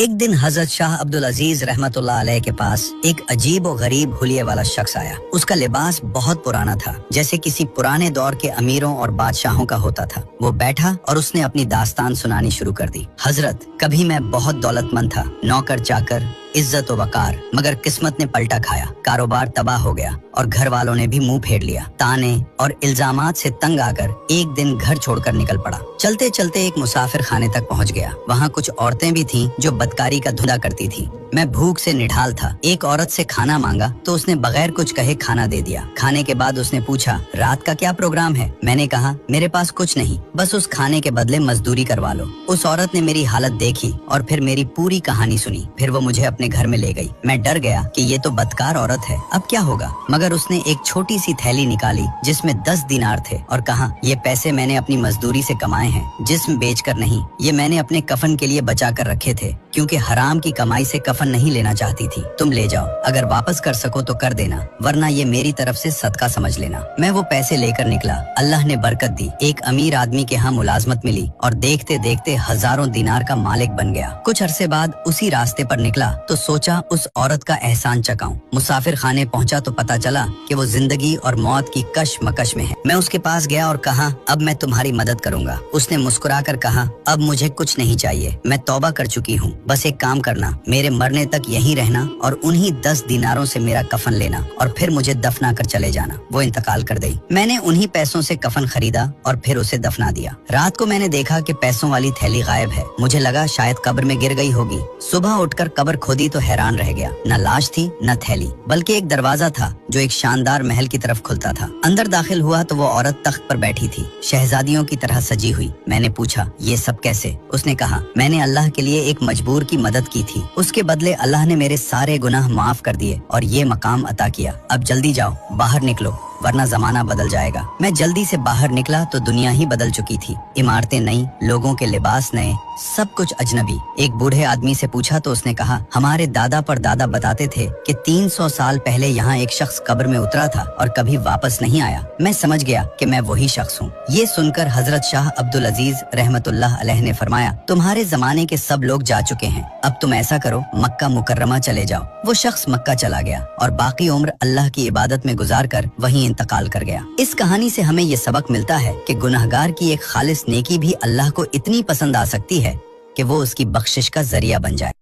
एक दिन हजरत शाह अब्दुल अजीज रहमतुल्लाह अलैह के पास एक अजीब और गरीब हुलिये वाला शख्स आया। उसका लिबास बहुत पुराना था, जैसे किसी पुराने दौर के अमीरों और बादशाहों का होता था। वो बैठा और उसने अपनी दास्तान सुनानी शुरू कर दी। हजरत, कभी मैं बहुत दौलतमंद था, नौकर चाकर, इज्जत व वकार, मगर किस्मत ने पलटा खाया, कारोबार तबाह हो गया और घर वालों ने भी मुंह फेर लिया। ताने और इल्जामात से तंग आकर एक दिन घर छोड़कर निकल पड़ा। चलते चलते एक मुसाफिर खाने तक पहुंच गया। वहाँ कुछ औरतें भी थीं जो बदकारी का धुंधा करती थीं। मैं भूख से निढाल था। एक औरत से खाना मांगा तो उसने बगैर कुछ कहे खाना दे दिया। खाने के बाद उसने पूछा, रात का क्या प्रोग्राम है? मैंने कहा, मेरे पास कुछ नहीं, बस उस खाने के बदले मजदूरी करवा लो। उस औरत ने मेरी हालत देखी और फिर मेरी पूरी कहानी सुनी। फिर वो मुझे अपने घर में ले गई। मैं डर गया कि ये तो बदकार औरत है, अब क्या होगा? मगर उसने एक छोटी सी थैली निकाली जिसमें 10 दिनार थे और कहा, ये पैसे मैंने अपनी मजदूरी से कमाए हैं, जिस्म बेचकर नहीं। ये मैंने अपने कफन के लिए बचा कर रखे थे, क्योंकि हराम की कमाई से कफन नहीं लेना चाहती थी। तुम ले जाओ, अगर वापस कर सको तो कर देना, वरना ये मेरी तरफ से सदका समझ लेना। मैं वो पैसे लेकर निकला। अल्लाह ने बरकत दी। एक अमीर आदमी के यहाँ मुलाजमत मिली और देखते देखते हजारों दिनार का मालिक बन गया। कुछ अरसे बाद उसी रास्ते पर निकला तो सोचा उस औरत का एहसान चकाऊं। मुसाफिर खाने पहुंचा तो पता चला कि वो जिंदगी और मौत की कशमकश में है। मैं उसके पास गया और कहा, अब मैं तुम्हारी मदद करूंगा। उसने मुस्कुरा कर कहा, अब मुझे कुछ नहीं चाहिए, मैं तौबा कर चुकी हूँ। बस एक काम करना, मेरे मरने तक यहीं रहना और उन्हीं 10 दिनारों से मेरा कफन लेना और फिर मुझे दफना कर चले जाना। वो इंतकाल कर गई। मैंने उन्हीं पैसों से कफन खरीदा और फिर उसे दफना दिया। रात को मैंने देखा कि पैसों वाली थैली गायब है। मुझे लगा शायद कब्र में गिर गई होगी। सुबह उठकर कब्र खोदी तो हैरान रह गया। न लाश थी न थैली, बल्कि एक दरवाजा था जो एक शानदार महल की तरफ खुलता था। अंदर दाखिल हुआ तो वो औरत तख्त पर बैठी थी, शहजादियों की तरह सजी हुई। मैंने पूछा, ये सब कैसे? उसने कहा, मैंने अल्लाह के लिए एक मजबूर की मदद की थी, उसके बदले अल्लाह ने मेरे सारे गुनाह माफ कर दिए और ये मकाम अता किया। अब जल्दी जाओ, बाहर निकलो, वरना जमाना बदल जाएगा। मैं जल्दी से बाहर निकला तो दुनिया ही बदल चुकी थी। इमारतें नई, लोगों के लिबास नए, सब कुछ अजनबी। एक बूढ़े आदमी से पूछा तो उसने कहा, हमारे दादा पर दादा बताते थे कि 300 साल पहले यहाँ एक शख्स कब्र में उतरा था और कभी वापस नहीं आया। मैं समझ गया कि मैं वही शख्स हूँ। ये सुनकर हजरत शाह अब्दुल अजीज रहमतुल्लाह अलैह ने फरमाया, तुम्हारे जमाने के सब लोग जा चुके हैं, अब तुम ऐसा करो, मक्का मुकर्रमा चले जाओ। वो शख्स मक्का चला गया और बाकी उम्र अल्लाह की इबादत में गुजार कर वहीं इंतकाल कर गया। इस कहानी से हमें ये सबक मिलता है कि गुनहगार की एक खालिस नेकी भी अल्लाह को इतनी पसंद आ सकती है कि वो उसकी बख्शिश का जरिया बन जाए।